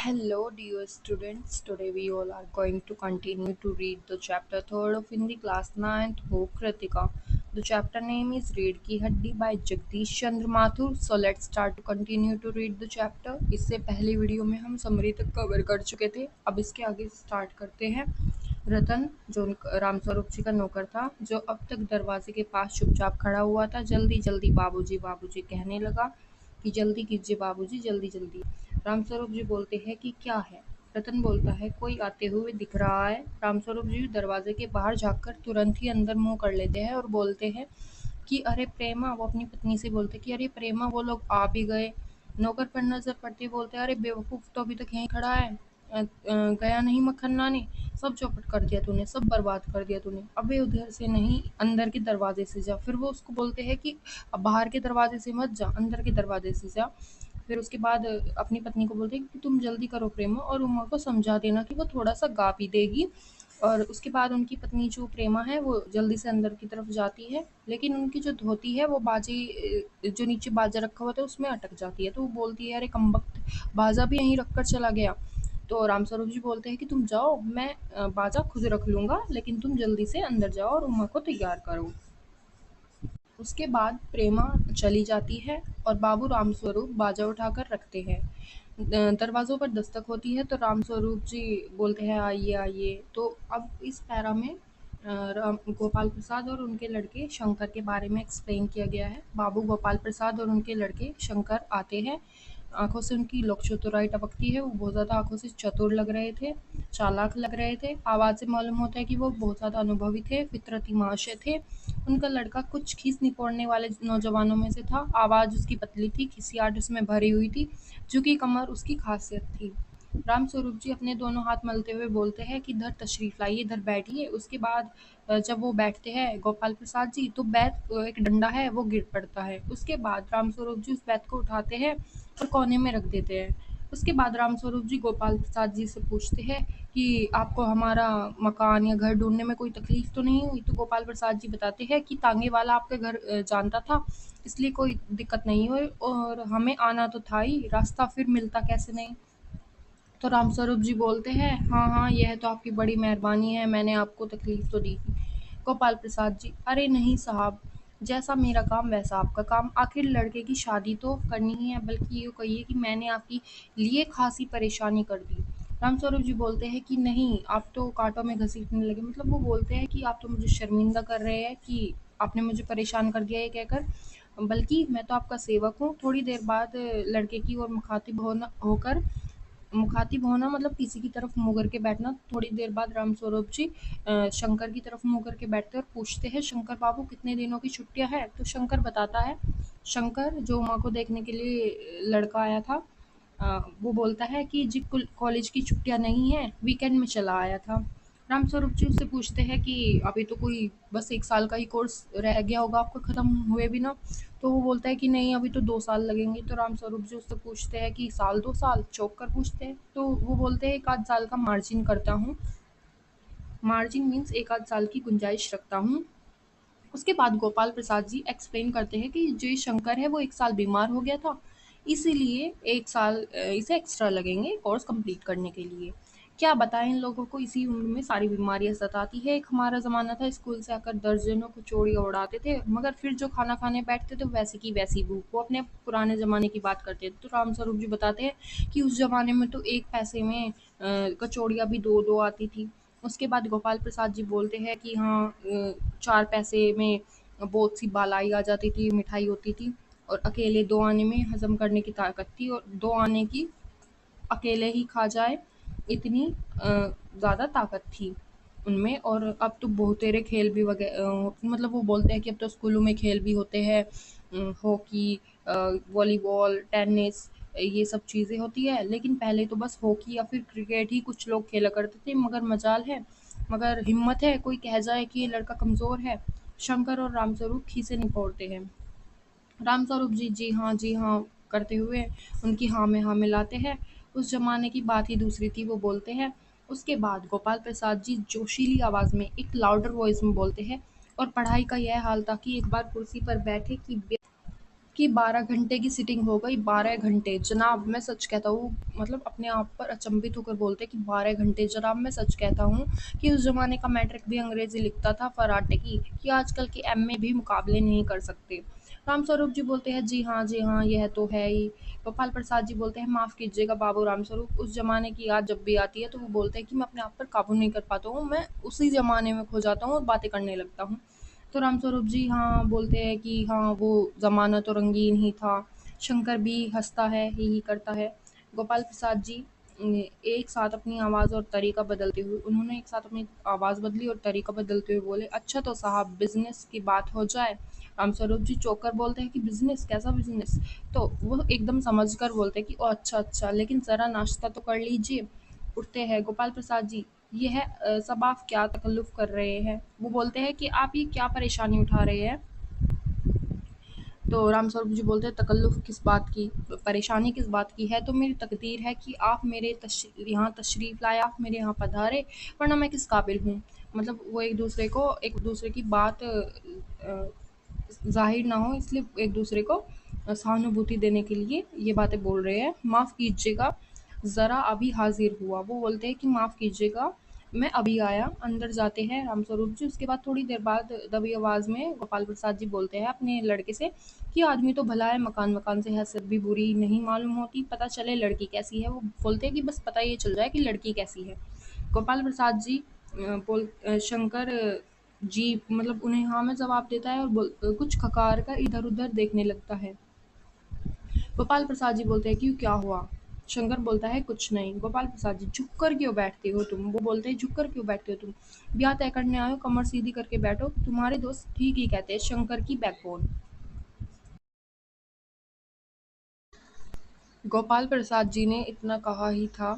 Hello, dear students. Today we all are going to continue to read the chapter 3rd of Hindi class 9th book Kritika. The chapter name is Reed की हड्डी by Jagdish Chandra Mathur. So let's start to continue to read the chapter. इससे पहले video में हम summary तक cover कर चुके थे. अब इसके आगे स्टार्ट करते हैं. रतन जो रामस्वरूप जी का नौकर था, जो अब तक दरवाजे के पास चुपचाप खड़ा हुआ था, जल्दी जल्दी बाबूजी बाबूजी कहने लगा कि जल्दी कीजिए बाबूजी, जल्दी जल्दी. रामस्वरूप जी बोलते हैं कि क्या है. रतन बोलता है कोई आते हुए दिख रहा है. रामस्वरूप जी दरवाजे के बाहर झांककर तुरंत ही अंदर मुंह कर लेते हैं और बोलते हैं कि अरे प्रेमा. वो अपनी पत्नी से बोलते कि अरे प्रेमा, वो लोग आ भी गए. नौकर पर नजर पड़ते बोलते अरे बेवकूफ, तो अभी तक यहीं खड़ा है. गया नहीं मखन्ना ने. सब चौपट कर दिया तूने, सब बर्बाद कर दिया तूने. अबे उधर से नहीं, अंदर के दरवाजे से जा. फिर वो उसको बोलते हैं कि अब बाहर के दरवाजे से मत जा, अंदर के दरवाजे से जा. फिर उसके बाद अपनी पत्नी को बोलते हैं कि तुम जल्दी करो प्रेमा, और उमा को समझा देना कि वो थोड़ा सा गा भी देगी. और उसके बाद उनकी पत्नी जो प्रेमा है वो जल्दी से अंदर की तरफ जाती है, लेकिन उनकी जो धोती है वो बाजी, जो नीचे बाजा रखा हुआ था उसमें अटक जाती है. तो वो बोलती है अरे कमबख्त, बाजा भी यहीं रख कर चला गया. तो रामस्वरूप जी बोलते हैं कि तुम जाओ, मैं बाजा खुद रख लूंगा, लेकिन तुम जल्दी से अंदर जाओ और उमा को तैयार करो. उसके बाद प्रेमा चली जाती है और बाबू रामस्वरूप बाजा उठाकर रखते हैं. दरवाज़ों पर दस्तक होती है तो रामस्वरूप जी बोलते हैं आइए आइए. तो अब इस पैरा में गोपाल प्रसाद और उनके लड़के शंकर के बारे में एक्सप्लेन किया गया है. बाबू गोपाल प्रसाद और उनके लड़के शंकर आते हैं. आंखों से उनकी लोक चतुराई टपकती है. वो बहुत ज़्यादा आंखों से चतुर लग रहे थे, चालाक लग रहे थे. आवाज़ से मालूम होता है कि वो बहुत ज़्यादा अनुभवी थे, फितरती माशे थे. उनका लड़का कुछ खीस निपोड़ने वाले नौजवानों में से था. आवाज़ उसकी पतली थी, खिसियाट उसमें भरी हुई थी, झुकी कमर उसकी खासियत थी. रामस्वरूप जी अपने दोनों हाथ मलते हुए बोलते हैं कि इधर तशरीफ लाइए, इधर बैठिए. उसके बाद जब वो बैठते हैं गोपाल प्रसाद जी, तो बैत, एक डंडा है वो गिर पड़ता है. उसके बाद रामस्वरूप जी उस बैत को उठाते हैं और कोने में रख देते हैं. उसके बाद रामस्वरूप जी गोपाल प्रसाद जी से पूछते हैं कि आपको हमारा मकान या घर ढूंढने में कोई तकलीफ तो नहीं हुई. तो गोपाल प्रसाद जी बताते हैं कि तांगे वाला आपके घर जानता था, इसलिए कोई दिक्कत नहीं हुई, और हमें आना तो था ही, रास्ता फिर मिलता कैसे नहीं. तो रामस्वरूप जी बोलते हैं हाँ हाँ, यह तो आपकी बड़ी मेहरबानी है, मैंने आपको तकलीफ तो दी थी. गोपाल प्रसाद जी अरे नहीं साहब, जैसा मेरा काम वैसा आपका काम. आखिर लड़के की शादी तो करनी ही है, बल्कि ये कहिए कि मैंने आपकी लिए खासी परेशानी कर दी. रामस्वरूप जी बोलते हैं कि नहीं, आप तो कांटों में घसीटने लगे. मतलब वो बोलते हैं कि आप तो मुझे शर्मिंदा कर रहे हैं कि आपने मुझे परेशान कर दिया ये कहकर, बल्कि मैं तो आपका सेवक हूँ. थोड़ी देर बाद लड़के की ओर मुखातिब होना मतलब किसी की तरफ मुँह करके बैठना. थोड़ी देर बाद रामस्वरूप जी शंकर की तरफ मुँह करके बैठते हैं और पूछते हैं शंकर बाबू कितने दिनों की छुट्टियां है. तो शंकर बताता है, शंकर जो उमा को देखने के लिए लड़का आया था, वो बोलता है कि जी कॉलेज की छुट्टियां नहीं है, वीकेंड में चला आया था. रामस्वरूप जी उससे पूछते हैं कि अभी तो कोई बस 1 साल का ही कोर्स रह गया होगा आपका ख़त्म हुए भी ना. तो वो बोलता है कि नहीं, अभी तो 2 साल लगेंगे. तो रामस्वरूप जी उससे पूछते हैं कि साल 2 साल, चौंक कर पूछते हैं. तो वो बोलते हैं 1 आध साल का मार्जिन करता हूँ. मार्जिन मीन्स 1 आध साल की गुंजाइश रखता हूँ. उसके बाद गोपाल प्रसाद जी एक्सप्लेन करते हैं कि जो ये शंकर है वो 1 साल बीमार हो गया था, इसीलिए 1 साल इसे एक्स्ट्रा लगेंगे कोर्स कंप्लीट करने के लिए. क्या बताएं, इन लोगों को इसी उम्र में सारी बीमारियां सताती है. एक हमारा ज़माना था, स्कूल से आकर दर्जनों को चोड़ियाँ उड़ाते थे, मगर फिर जो खाना खाने बैठते थे वैसी की वैसी भूख. वो अपने पुराने ज़माने की बात करते थे. तो रामस्वरूप जी बताते हैं कि उस ज़माने में तो 1 पैसे में कचौड़ियाँ भी 2-2 आती थी. उसके बाद गोपाल प्रसाद जी बोलते हैं कि हाँ, 4 पैसे में बहुत सी बालाई आ जाती थी, मिठाई होती थी, और अकेले 2 आने में हजम करने की ताकत थी, और 2 आने की अकेले ही खा जाए इतनी ज़्यादा ताकत थी उनमें. और अब तो बहुतेरे खेल भी मतलब वो बोलते हैं कि अब तो स्कूलों में खेल भी होते हैं, हॉकी, वॉलीबॉल, टेनिस, ये सब चीज़ें होती है. लेकिन पहले तो बस हॉकी या फिर क्रिकेट ही कुछ लोग खेला करते थे. मगर मजाल है, मगर हिम्मत है, कोई कह जाए कि ये लड़का कमज़ोर है. शंकर और रामस्वरूप खीसे निपोड़ते हैं. रामस्वरूप जी जी हाँ करते हुए उनकी हाँ में हाँ मिलाते हैं. उस जमाने की बात ही दूसरी थी, वो बोलते हैं. उसके बाद गोपाल प्रसाद जी जोशीली आवाज़ में एक लाउडर वॉइस में बोलते हैं, और पढ़ाई का यह हाल था कि एक बार कुर्सी पर बैठे कि कि 12 घंटे की सिटिंग हो गई, 12 घंटे जनाब मैं सच कहता हूँ, मतलब अपने आप पर अचंभित होकर बोलते कि 12 घंटे जनाब मैं सच कहता हूँ कि उस ज़माने का मैट्रिक भी अंग्रेज़ी लिखता था फर्राटे की, कि आजकल के एमए भी मुकाबले नहीं कर सकते। रामस्वरूप जी बोलते हैं जी हाँ, यह तो है ही। गोपाल प्रसाद जी बोलते हैं माफ़ कीजिएगा बाबू रामस्वरूप, उस ज़माने की याद जब भी आती है तो वो बोलते हैं कि मैं अपने आप पर काबू नहीं कर पाता हूँ, मैं उसी ज़माने में खो जाता हूँ और बातें करने लगता हूँ। तो रामस्वरूप जी हाँ बोलते हैं कि हाँ वो ज़माना तो रंगीन ही था। शंकर भी हंसता है, ही करता है। गोपाल प्रसाद जी एक साथ अपनी आवाज़ और तरीका बदलते हुए उन्होंने एक साथ अपनी आवाज़ बदली और तरीका बदलते हुए बोले अच्छा तो साहब बिजनेस की बात हो जाए। रामस्वरूप जी चौंक कर बोलते हैं कि बिजनेस कैसा बिजनेस। तो वो एकदम समझ कर बोलते हैं कि ओ अच्छा अच्छा, लेकिन ज़रा नाश्ता तो कर लीजिए। उठते हैं गोपाल प्रसाद जी, ये है सब आप क्या तकल्लुफ़ कर रहे हैं। वो बोलते हैं कि आप ये क्या परेशानी उठा रहे हैं। तो रामस्वरूप जी बोलते हैं तकल्लुफ़ किस बात की, परेशानी किस बात की है, तो मेरी तकदीर है कि आप मेरे यहाँ तशरीफ़ लाए, आप मेरे यहाँ पधारे, वरना मैं किस काबिल हूँ। मतलब वो एक दूसरे की बात ज़ाहिर ना हो, इसलिए एक दूसरे को सहानुभूति देने के लिए ये बातें बोल रहे हैं। माफ़ कीजिएगा, ज़रा अभी हाजिर हुआ। वो बोलते हैं कि माफ़ कीजिएगा, मैं अभी आया। अंदर जाते हैं रामस्वरूप जी। उसके बाद थोड़ी देर बाद दबी आवाज़ में गोपाल प्रसाद जी बोलते हैं अपने लड़के से कि आदमी तो भला है, मकान मकान से हैसियत भी बुरी नहीं मालूम होती, पता चले लड़की कैसी है। वो बोलते हैं कि बस पता ये चल जाए कि लड़की कैसी है। गोपाल प्रसाद जी शंकर जी मतलब उन्हें हाँ में जवाब देता है और कुछ खकार कर इधर उधर देखने लगता है। गोपाल प्रसाद जी बोलते हैं क्यों, क्या हुआ? शंकर बोलता है कुछ नहीं। गोपाल प्रसाद जी झुक कर क्यों बैठते हो तुम? वो बोलते हैं झुक कर क्यों बैठते हो तुम? ब्याह तय करने आए हो, कमर सीधी करके बैठो। तुम्हारे दोस्त ठीक ही कहते हैं, शंकर की बैकबोन। गोपाल प्रसाद जी ने इतना कहा ही था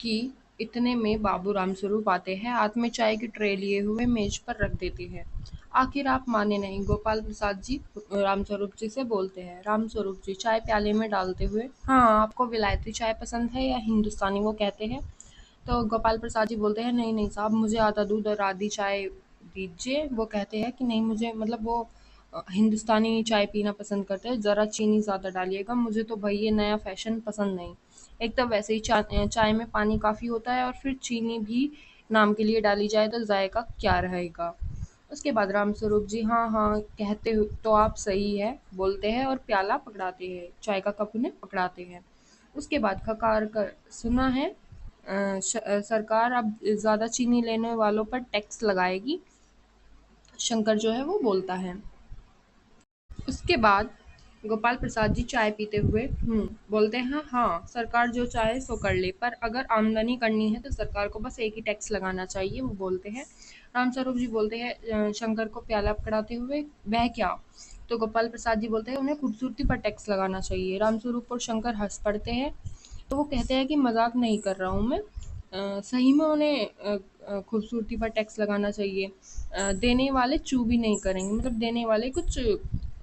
कि इतने में बाबू रामस्वरूप आते हैं, हाथ में चाय की ट्रे लिए हुए मेज पर रख देते हैं। आखिर आप माने नहीं, गोपाल प्रसाद जी रामस्वरूप जी से बोलते हैं। रामस्वरूप जी चाय प्याले में डालते हुए, हाँ आपको विलायती चाय पसंद है या हिंदुस्तानी, वो कहते हैं। तो गोपाल प्रसाद जी बोलते हैं नहीं नहीं साहब, मुझे आधा दूध और आधी चाय दीजिए। वो कहते हैं कि नहीं मुझे मतलब वो हिंदुस्तानी चाय पीना पसंद करते हैं, ज़रा चीनी ज़्यादा डालिएगा, मुझे तो भाई ये नया फैशन पसंद नहीं। एक तो वैसे ही चाय में पानी काफ़ी होता है और फिर चीनी भी नाम के लिए डाली जाए तो जायका क्या रहेगा। उसके बाद रामस्वरूप जी हाँ हाँ कहते हो तो आप सही है बोलते हैं और प्याला पकड़ाते हैं, चाय का कप उन्हें पकड़ाते हैं। उसके बाद खकार कर सुना है सरकार अब ज़्यादा चीनी लेने वालों पर टैक्स लगाएगी। शंकर जो है वो बोलता है। उसके बाद गोपाल प्रसाद जी चाय पीते हुए बोलते हैं हाँ सरकार जो चाहे सो कर ले, पर अगर आमदनी करनी है तो सरकार को बस एक ही टैक्स लगाना चाहिए। वो बोलते हैं। रामस्वरूप जी बोलते हैं शंकर को प्याला पकड़ाते हुए, वह क्या? तो गोपाल प्रसाद जी बोलते हैं उन्हें खूबसूरती पर टैक्स लगाना चाहिए। रामस्वरूप और शंकर हंस पड़ते हैं। तो वो कहते हैं कि मजाक नहीं कर रहा हूँ मैं, सही में उन्हें खूबसूरती पर टैक्स लगाना चाहिए। देने वाले चू भी नहीं करेंगे, मतलब देने वाले कुछ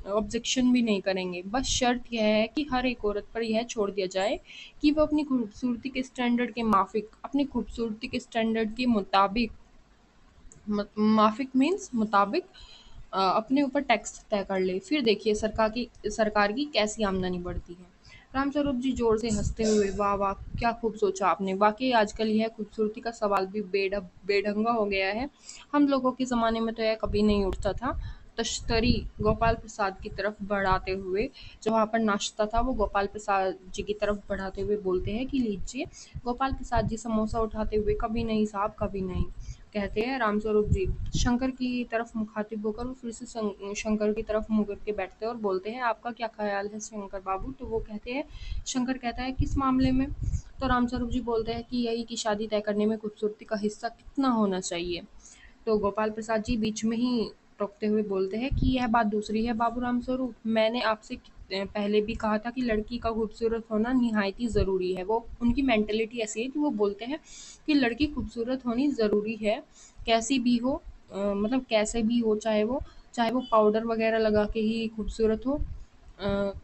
ऑब्जेक्शन भी नहीं करेंगे। बस शर्त यह है कि हर एक औरत पर यह छोड़ दिया जाए कि वो अपनी खूबसूरती के स्टैंडर्ड के माफिक, अपनी खूबसूरती के स्टैंडर्ड के मुताबिक, माफिक मीन्स मुताबिक अपने ऊपर टैक्स तय कर ले। फिर देखिए सरकार की कैसी आमदनी बढ़ती है। रामस्वरूप जी जोर से हंसते हुए, वाह वाह क्या खूब सोचा आपने, वाकई आजकल यह खूबसूरती का सवाल भी बेढंगा हो गया है। हम लोगों के ज़माने में तो यह कभी नहीं उठता था। तश्तरी गोपाल प्रसाद की तरफ बढ़ाते हुए, जो वहाँ पर नाश्ता था वो गोपाल प्रसाद जी की तरफ बढ़ाते हुए बोलते हैं कि लीजिए। गोपाल प्रसाद जी समोसा उठाते हुए, कभी नहीं साहब कभी नहीं, कहते हैं। रामस्वरूप जी शंकर की तरफ मुखातिब होकर वो फिर से शंकर की तरफ मुंह करके बैठते हैं और बोलते हैं आपका क्या ख्याल है शंकर बाबू? तो वो कहते हैं, शंकर कहता है किस मामले में? तो रामस्वरूप जी बोलते हैं कि यही कि शादी तय करने में खूबसूरती का हिस्सा कितना होना चाहिए। तो गोपाल प्रसाद जी बीच में ही टोकते हुए बोलते हैं कि यह बात दूसरी है बाबू रामस्वरूप, मैंने आपसे पहले भी कहा था कि लड़की का खूबसूरत होना निहायत ही ज़रूरी है। वो उनकी मेंटेलिटी ऐसी है कि वो बोलते हैं कि लड़की खूबसूरत होनी ज़रूरी है, कैसी भी हो, मतलब कैसे भी हो, चाहे वो पाउडर वगैरह लगा के ही खूबसूरत हो,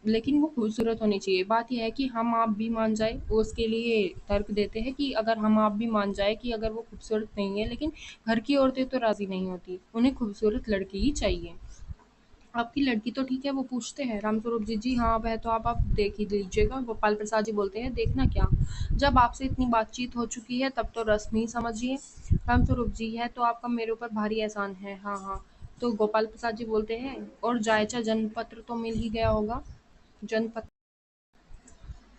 लेकिन वो खूबसूरत होनी चाहिए। बात ये है कि हम आप भी मान जाए, वो उसके लिए तर्क देते हैं कि अगर हम आप भी मान जाए कि अगर वो खूबसूरत नहीं है, लेकिन घर की औरतें तो राज़ी नहीं होती, उन्हें खूबसूरत लड़की ही चाहिए। आपकी लड़की तो ठीक है, वो पूछते हैं रामस्वरूप जी। जी हाँ, वह तो आप देख ही लीजिएगा। गोपाल प्रसाद जी बोलते हैं, देखना क्या, जब आपसे इतनी बातचीत हो चुकी है तब तो रस्म ही समझिए। रामस्वरूप जी, यह तो आपका मेरे ऊपर भारी एहसान है। हाँ हाँ। तो गोपाल प्रसाद जी बोलते हैं, और जायचा जन्मपत्र तो मिल ही गया होगा। जन्मपत्र।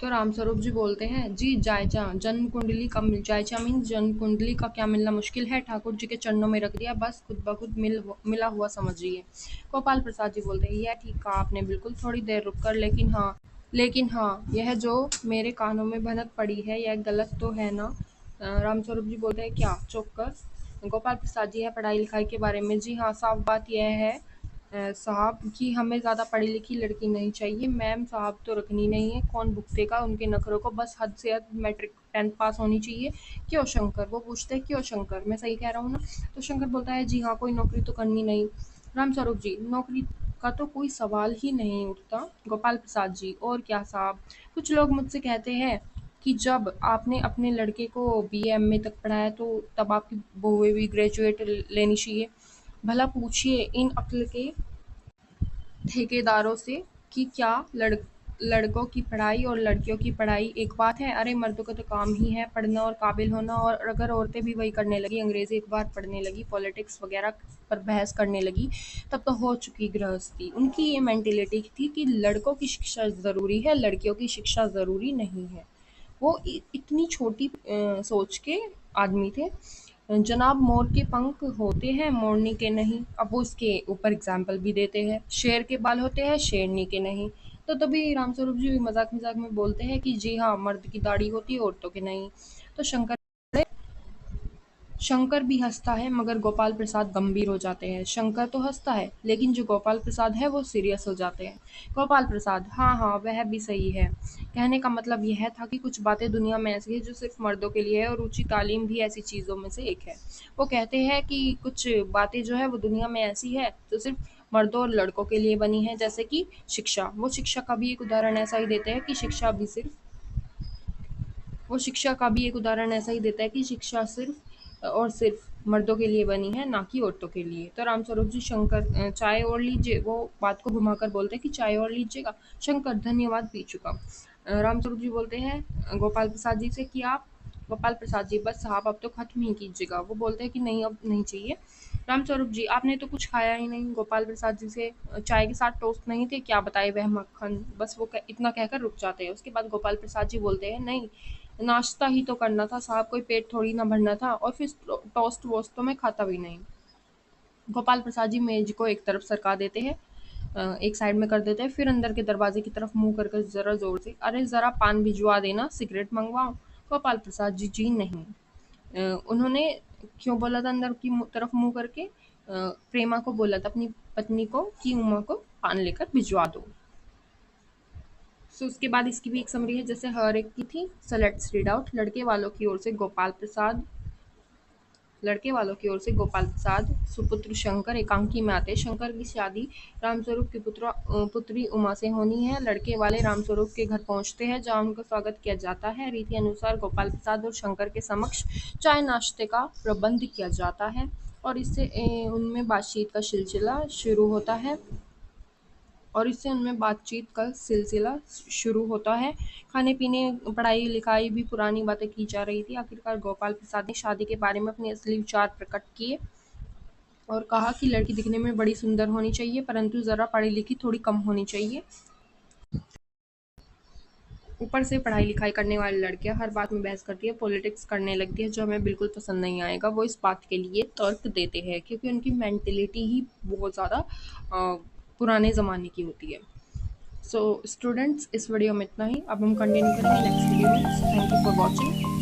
तो रामस्वरूप जी बोलते हैं, जी जायचा जन्म कुंडली का जायचा मीन जन्म कुंडली का क्या मिलना मुश्किल है, ठाकुर जी के चरणों में रख दिया, बस खुद ब खुद मिला हुआ समझिए। गोपाल प्रसाद जी बोलते हैं, यह ठीक कहा आपने, बिल्कुल, थोड़ी देर रुक कर, लेकिन हाँ, यह जो मेरे कानों में भनक पड़ी है, यह गलत तो है ना? रामस्वरूप जी बोलते हैं, क्या, चौकस? गोपाल प्रसाद जी है पढ़ाई लिखाई के बारे में। जी हाँ, साफ बात यह है साहब कि हमें ज़्यादा पढ़ी लिखी लड़की नहीं चाहिए। मैम साहब तो रखनी नहीं है, कौन भुगतेगा उनके नखरों को, बस हद से हद मैट्रिक 10th पास होनी चाहिए। क्यों शंकर? वो पूछते हैं, क्यों शंकर, मैं सही कह रहा हूँ ना? तो शंकर बोलता है, जी हाँ, कोई नौकरी तो करनी नहीं। रामस्वरूप जी, नौकरी का तो कोई सवाल ही नहीं उठता। गोपाल प्रसाद जी, और क्या साहब, कुछ लोग मुझसे कहते हैं कि जब आपने अपने लड़के को BA MA तक पढ़ाया तो तब आपकी बहुएं भी ग्रेजुएट लेनी चाहिए। भला पूछिए इन अक्ल के ठेकेदारों से कि क्या लड़कों की पढ़ाई और लड़कियों की पढ़ाई एक बात है? अरे मर्दों का तो काम ही है पढ़ना और काबिल होना, और अगर औरतें भी वही करने लगी, अंग्रेजी अखबार पढ़ने लगी, पॉलिटिक्स वगैरह पर बहस करने लगी, तब तो हो चुकी गृहस्थी। उनकी ये मेंटेलिटी थी कि लड़कों की शिक्षा ज़रूरी है, लड़कियों की शिक्षा ज़रूरी नहीं है। वो इतनी छोटी सोच के आदमी थे। जनाब, मोर के पंख होते हैं, मोरनी के नहीं। अब वो उसके ऊपर एग्जाम्पल भी देते हैं, शेर के बाल होते हैं, शेरनी के नहीं। तो तभी रामस्वरूप जी भी मजाक मजाक में बोलते हैं कि जी हाँ, मर्द की दाढ़ी होती है, औरतों के नहीं। तो शंकर भी हंसता है, मगर गोपाल प्रसाद गंभीर हो जाते हैं। शंकर तो हंसता है, लेकिन जो गोपाल प्रसाद है वो सीरियस हो जाते हैं। गोपाल प्रसाद, हाँ हाँ, वह भी सही है। कहने का मतलब यह था कि कुछ बातें दुनिया में ऐसी है जो सिर्फ मर्दों के लिए है, और ऊंची तालीम भी ऐसी चीज़ों में से एक है। वो कहते हैं कि कुछ बातें जो है वो दुनिया में ऐसी है जो सिर्फ मर्दों और लड़कों के लिए बनी है, जैसे कि शिक्षा। शिक्षा का भी एक उदाहरण ऐसा ही देते हैं कि शिक्षा का भी एक उदाहरण ऐसा ही देता है कि शिक्षा सिर्फ और सिर्फ मर्दों के लिए बनी है, ना कि औरतों के लिए। तो रामस्वरूप जी, शंकर चाय और लीजिए, वो बात को घुमाकर बोलते हैं कि चाय और लीजिएगा। शंकर, धन्यवाद, पी चुका। रामस्वरूप जी बोलते हैं गोपाल प्रसाद जी से कि आप, गोपाल प्रसाद जी, बस साहब अब तो खत्म ही कीजिएगा। वो बोलते हैं कि नहीं, अब नहीं चाहिए। रामस्वरूप जी, आपने तो कुछ खाया ही नहीं। गोपाल प्रसाद जी से, चाय के साथ टोस्ट नहीं थे क्या, बताए वह मक्खन, बस वो इतना कहकर रुक जाते हैं। उसके बाद गोपाल प्रसाद जी बोलते हैं, नहीं, नाश्ता ही तो करना था साहब, कोई पेट थोड़ी ना भरना था, और फिर टोस्ट वोस्ट तो मैं खाता भी नहीं। गोपाल प्रसाद जी मेज को एक तरफ सरका देते हैं, एक साइड में कर देते हैं, फिर अंदर के दरवाजे की तरफ मुंह करके जरा जोर से, अरे जरा पान भिजवा देना, सिगरेट मंगवाओ। गोपाल प्रसाद जी, जी नहीं। उन्होंने क्यों बोला था अंदर की तरफ मुंह करके? प्रेमा को बोला था, अपनी पत्नी को, कि उमा को पान लेकर भिजवा दो। सो उसके बाद इसकी भी एक समरी है जैसे हर एक की थी। So let's read out. लड़के वालों की ओर से गोपाल प्रसाद सुपुत्र शंकर एकांकी में आते। शंकर की शादी रामस्वरूप की पुत्री उमा से होनी है। लड़के वाले रामस्वरूप के घर पहुंचते हैं, जहां उनका स्वागत किया जाता है। रीति अनुसार गोपाल प्रसाद और शंकर के समक्ष चाय नाश्ते का प्रबंध किया जाता है, और उनमें बातचीत का सिलसिला शुरू होता है और इससे उनमें बातचीत का सिलसिला शुरू होता है। खाने-पीने, पढ़ाई-लिखाई भी पुरानी बातें की जा रही थी। आखिरकार गोपाल प्रसाद ने शादी के बारे में अपने असली विचार प्रकट किए और कहा कि लड़की दिखने में बड़ी सुंदर होनी चाहिए, परंतु ज़रा पढ़ी-लिखी थोड़ी कम होनी चाहिए। ऊपर से पढ़ाई-लिखाई करने वाली लड़कियां हर बात में बहस करती है, पॉलिटिक्स करने लगती है, जो हमें बिल्कुल पसंद नहीं आएगा। वो इस बात के लिए तर्क देते हैं क्योंकि उनकी मेंटेलिटी ही बहुत ज़्यादा पुराने ज़माने की होती है। सो स्टूडेंट्स, इस वीडियो में इतना ही। अब हम कंटिन्यू करेंगे नेक्स्ट वीडियो में। Thank you for watching.